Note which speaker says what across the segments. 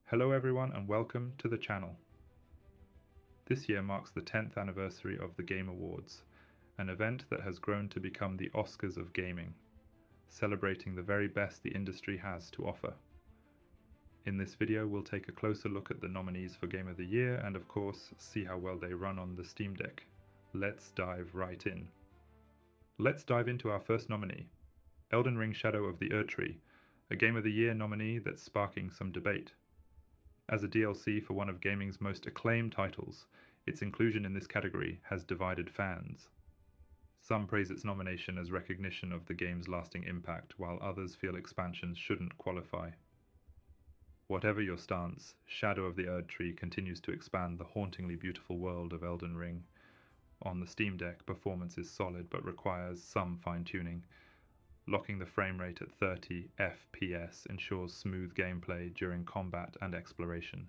Speaker 1: Hello everyone and welcome to the channel. This year marks the 10th anniversary of the Game Awards, an event that has grown to become the Oscars of gaming, celebrating the very best the industry has to offer. In this video we'll take a closer look at the nominees for Game of the Year and of course see how well they run on the Steam Deck. Let's dive right in. Let's dive into our first nominee, Elden Ring Shadow of the Erdtree, a Game of the Year nominee that's sparking some debate. As a DLC for one of gaming's most acclaimed titles, its inclusion in this category has divided fans. Some praise its nomination as recognition of the game's lasting impact, while others feel expansions shouldn't qualify. Whatever your stance, Shadow of the Erdtree continues to expand the hauntingly beautiful world of Elden Ring. On the Steam Deck, performance is solid but requires some fine-tuning. Locking the frame rate at 30 FPS ensures smooth gameplay during combat and exploration.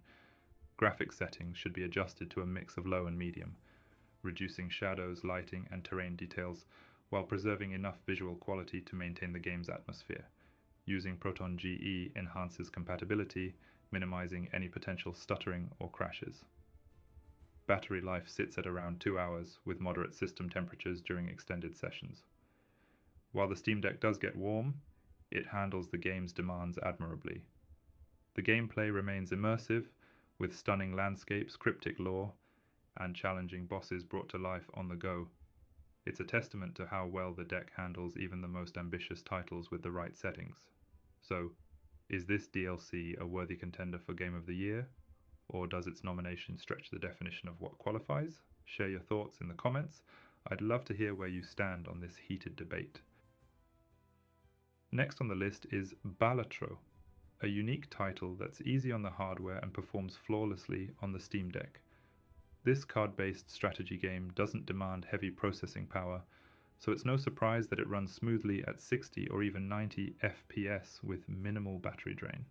Speaker 1: Graphics settings should be adjusted to a mix of low and medium, reducing shadows, lighting, and terrain details, while preserving enough visual quality to maintain the game's atmosphere. Using Proton GE enhances compatibility, minimizing any potential stuttering or crashes. Battery life sits at around 2 hours, with moderate system temperatures during extended sessions. While the Steam Deck does get warm, it handles the game's demands admirably. The gameplay remains immersive, with stunning landscapes, cryptic lore, and challenging bosses brought to life on the go. It's a testament to how well the deck handles even the most ambitious titles with the right settings. So, is this DLC a worthy contender for Game of the Year? Or does its nomination stretch the definition of what qualifies? Share your thoughts in the comments. I'd love to hear where you stand on this heated debate. Next on the list is Balatro, a unique title that's easy on the hardware and performs flawlessly on the Steam Deck. This card-based strategy game doesn't demand heavy processing power, so it's no surprise that it runs smoothly at 60 or even 90 FPS with minimal battery drain.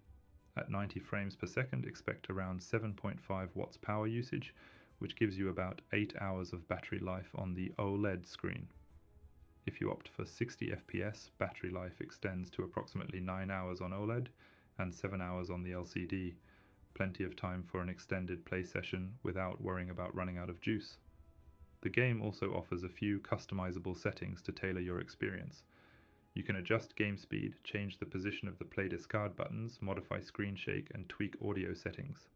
Speaker 1: At 90 frames per second, expect around 7.5 watts power usage, which gives you about 8 hours of battery life on the OLED screen. If you opt for 60 FPS, battery life extends to approximately 9 hours on OLED and 7 hours on the LCD, plenty of time for an extended play session without worrying about running out of juice. The game also offers a few customizable settings to tailor your experience. You can adjust game speed, change the position of the play discard buttons, modify screen shake, and tweak audio settings.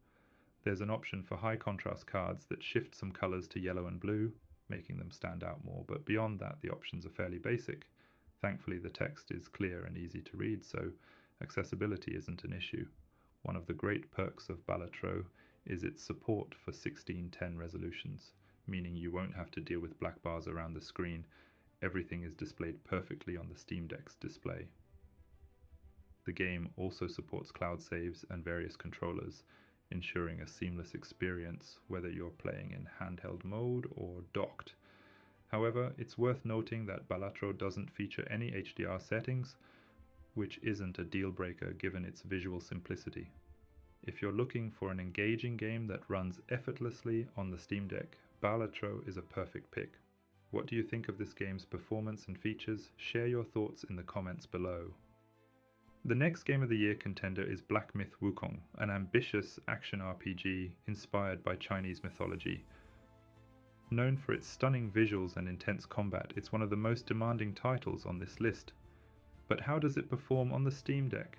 Speaker 1: There's an option for high contrast cards that shift some colors to yellow and blue, making them stand out more, but beyond that the options are fairly basic. Thankfully the text is clear and easy to read, so accessibility isn't an issue. One of the great perks of Balatro is its support for 16:10 resolutions, meaning you won't have to deal with black bars around the screen. Everything is displayed perfectly on the Steam Deck's display. The game also supports cloud saves and various controllers, ensuring a seamless experience whether you're playing in handheld mode or docked. However, it's worth noting that Balatro doesn't feature any HDR settings, which isn't a deal breaker given its visual simplicity. If you're looking for an engaging game that runs effortlessly on the Steam Deck, Balatro is a perfect pick. What do you think of this game's performance and features? Share your thoughts in the comments below. The next Game of the Year contender is Black Myth: Wukong, an ambitious action RPG inspired by Chinese mythology. Known for its stunning visuals and intense combat, it's one of the most demanding titles on this list. But how does it perform on the Steam Deck?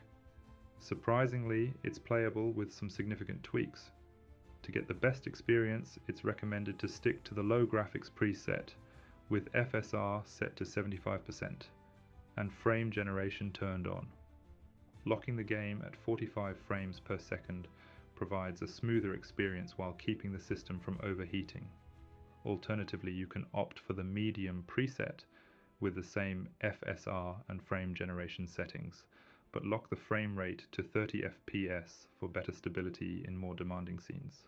Speaker 1: Surprisingly, it's playable with some significant tweaks. To get the best experience, it's recommended to stick to the low graphics preset, with FSR set to 75% and frame generation turned on. Locking the game at 45 frames per second provides a smoother experience while keeping the system from overheating. Alternatively, you can opt for the medium preset with the same FSR and frame generation settings, but lock the frame rate to 30 FPS for better stability in more demanding scenes.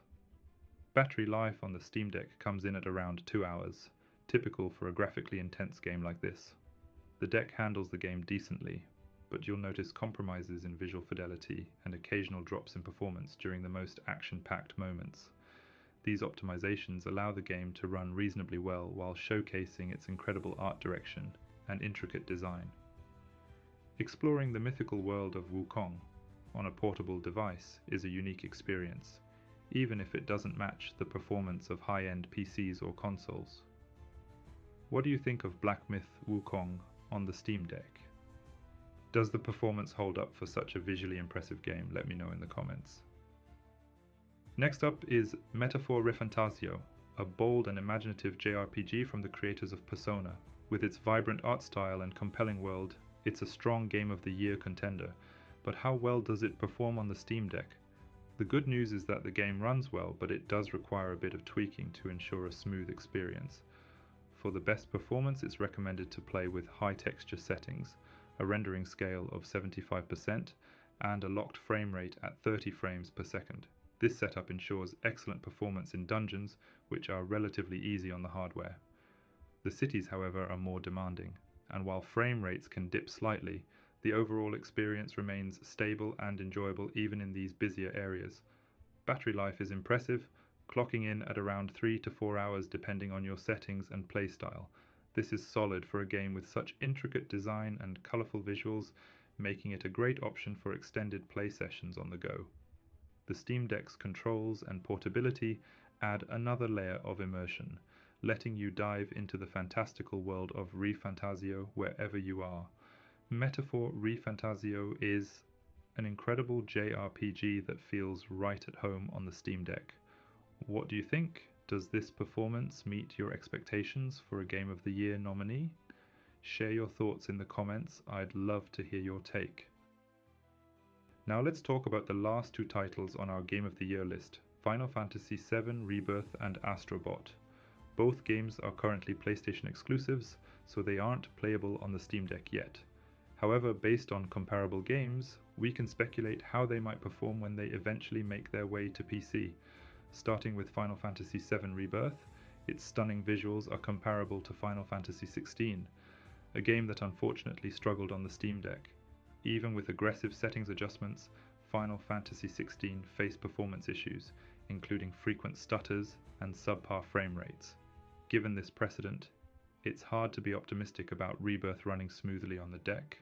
Speaker 1: Battery life on the Steam Deck comes in at around 2 hours, typical for a graphically intense game like this. The deck handles the game decently, but you'll notice compromises in visual fidelity and occasional drops in performance during the most action-packed moments. These optimizations allow the game to run reasonably well while showcasing its incredible art direction and intricate design. Exploring the mythical world of Wukong. on a portable device is a unique experience, even if it doesn't match the performance of high-end PCs or consoles. What do you think of Black Myth Wukong on the Steam Deck? Does the performance hold up for such a visually impressive game? Let me know in the comments. Next up is Metaphor ReFantazio, a bold and imaginative JRPG from the creators of Persona. With its vibrant art style and compelling world, it's a strong Game of the Year contender, but how well does it perform on the Steam Deck? The good news is that the game runs well, but it does require a bit of tweaking to ensure a smooth experience. For the best performance, it's recommended to play with high texture settings, a rendering scale of 75%, and a locked frame rate at 30 frames per second. This setup ensures excellent performance in dungeons, which are relatively easy on the hardware. The cities, however, are more demanding, and while frame rates can dip slightly, the overall experience remains stable and enjoyable even in these busier areas. Battery life is impressive, clocking in at around 3 to 4 hours depending on your settings and playstyle. This is solid for a game with such intricate design and colourful visuals, making it a great option for extended play sessions on the go. The Steam Deck's controls and portability add another layer of immersion, letting you dive into the fantastical world of ReFantazio wherever you are. Metaphor ReFantazio is an incredible JRPG that feels right at home on the Steam Deck. What do you think? Does this performance meet your expectations for a Game of the Year nominee? Share your thoughts in the comments, I'd love to hear your take. Now let's talk about the last two titles on our Game of the Year list, Final Fantasy VII Rebirth and Astro. Both games are currently PlayStation exclusives, so they aren't playable on the Steam Deck yet. However, based on comparable games, we can speculate how they might perform when they eventually make their way to PC. Starting with Final Fantasy VII Rebirth, its stunning visuals are comparable to Final Fantasy XVI, a game that unfortunately struggled on the Steam Deck. Even with aggressive settings adjustments, Final Fantasy XVI faced performance issues, including frequent stutters and subpar frame rates. Given this precedent, it's hard to be optimistic about Rebirth running smoothly on the deck.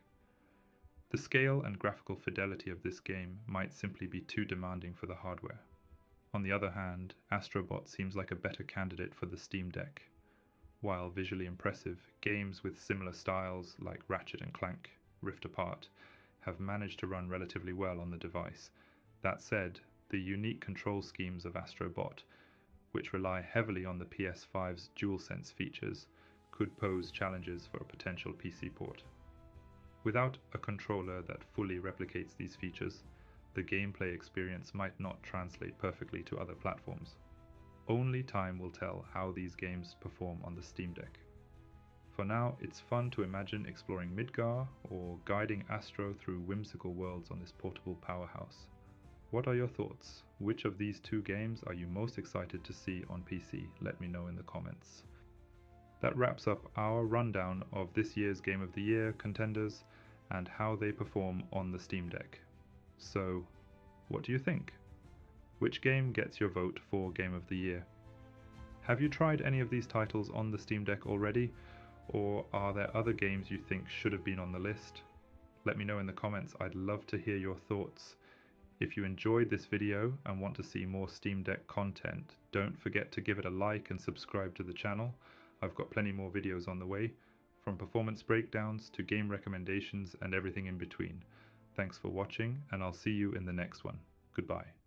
Speaker 1: The scale and graphical fidelity of this game might simply be too demanding for the hardware. On the other hand, Astro seems like a better candidate for the Steam Deck. While visually impressive, games with similar styles like Ratchet & Clank Rift Apart have managed to run relatively well on the device. That said, the unique control schemes of Astro, which rely heavily on the PS5's DualSense features, could pose challenges for a potential PC port. Without a controller that fully replicates these features, the gameplay experience might not translate perfectly to other platforms. Only time will tell how these games perform on the Steam Deck. For now, it's fun to imagine exploring Midgar or guiding Astro through whimsical worlds on this portable powerhouse. What are your thoughts? Which of these two games are you most excited to see on PC? Let me know in the comments. That wraps up our rundown of this year's Game of the Year contenders and how they perform on the Steam Deck. So, what do you think? Which game gets your vote for Game of the Year? Have you tried any of these titles on the Steam Deck already, or are there other games you think should have been on the list? Let me know in the comments, I'd love to hear your thoughts. If you enjoyed this video and want to see more Steam Deck content, don't forget to give it a like and subscribe to the channel. I've got plenty more videos on the way, from performance breakdowns to game recommendations and everything in between. Thanks for watching, and I'll see you in the next one. Goodbye.